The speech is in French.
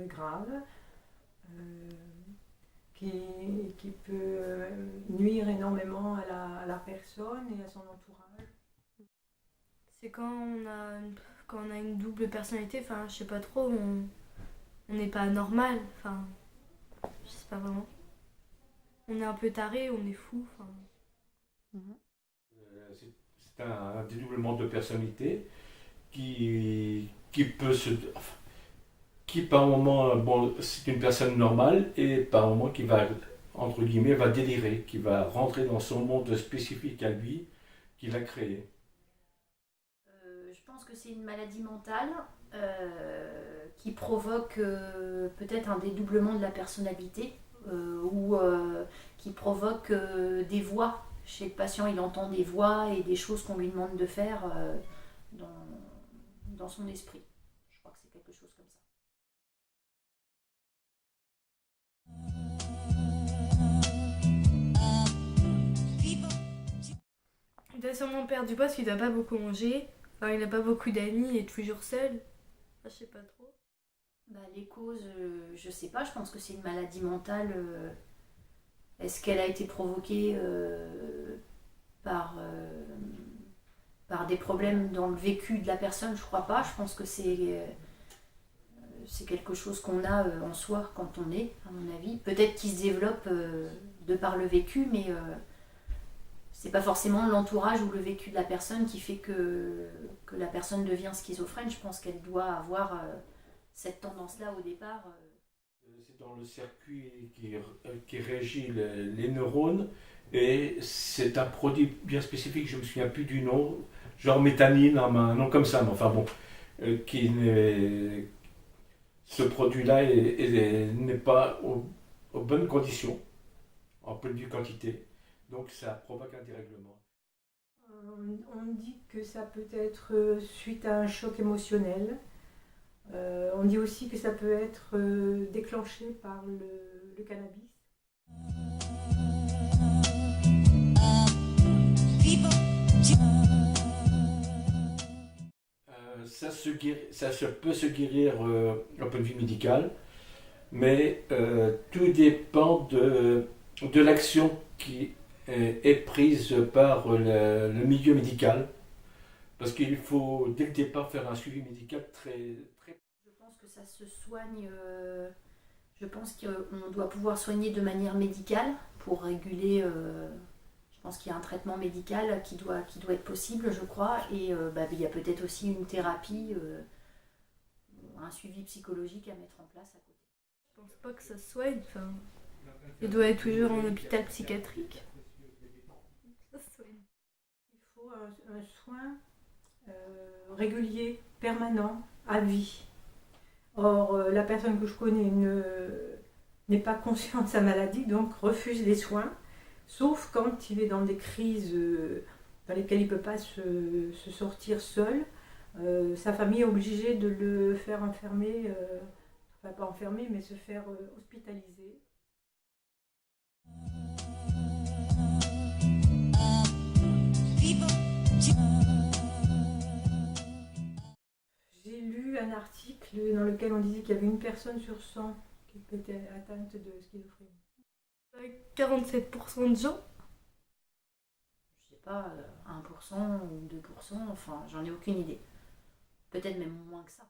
grave, euh, qui peut nuire énormément à la personne et à son entourage. C'est quand on a une double personnalité, enfin, je sais pas trop, on n'est pas normal, enfin, je sais pas vraiment. On est un peu taré, on est fou, enfin. C'est un dédoublement de personnalité qui peut se. Enfin, qui par moment, bon, c'est une personne normale et par moment qui va, entre guillemets, va délirer, qui va rentrer dans son monde spécifique à lui, qu'il a créé. Je pense que c'est une maladie mentale qui provoque peut-être un dédoublement de la personnalité ou qui provoque des voix. Chez le patient, il entend des voix et des choses qu'on lui demande de faire dans, dans son esprit. Je crois que c'est quelque chose comme ça. Il doit sûrement perdre du poids parce qu'il doit pas beaucoup manger, enfin, il n'a pas beaucoup d'amis, il est toujours seul. Enfin, je sais pas trop. Bah, les causes, je sais pas, je pense que c'est une maladie mentale. Est-ce qu'elle a été provoquée par, par des problèmes dans le vécu de la personne? Je crois pas. Je pense que c'est quelque chose qu'on a en soi quand on est, à mon avis. Peut-être qu'il se développe de par le vécu, mais c'est pas forcément l'entourage ou le vécu de la personne qui fait que la personne devient schizophrène. Je pense qu'elle doit avoir cette tendance-là au départ. C'est dans le circuit qui régit les neurones et c'est un produit bien spécifique, je ne me souviens plus du nom, genre méthanine, un nom comme ça, mais enfin bon, qui n'est ce produit-là n'est pas aux bonnes conditions, en point de vue quantité, donc ça provoque un dérèglement. On dit que ça peut être suite à un choc émotionnel. On dit aussi que ça peut être déclenché par le cannabis. Ça se peut se guérir d'un point de vue médical, mais tout dépend de l'action qui est prise par le milieu médical, parce qu'il faut dès le départ faire un suivi médical très. Je pense que ça se soigne. Je pense qu'on doit pouvoir soigner de manière médicale pour réguler. Je pense qu'il y a un traitement médical qui doit être possible, je crois. Et il y a peut-être aussi une thérapie, un suivi psychologique à mettre en place à côté. Je pense pas que ça se soigne, enfin. Il doit être toujours en hôpital psychiatrique. Ça se soigne. Il faut un soin régulier, permanent, à vie. Or, la personne que je connais n'est pas consciente de sa maladie, donc refuse les soins, sauf quand il est dans des crises dans lesquelles il ne peut pas se sortir seul. Sa famille est obligée de le faire enfermer, enfin pas enfermer, mais se faire hospitaliser. J'ai lu un article dans lequel on disait qu'il y avait une personne sur 100 qui était atteinte de schizophrénie. 47% de gens. Je sais pas, 1% ou 2%, enfin, j'en ai aucune idée. Peut-être même moins que ça.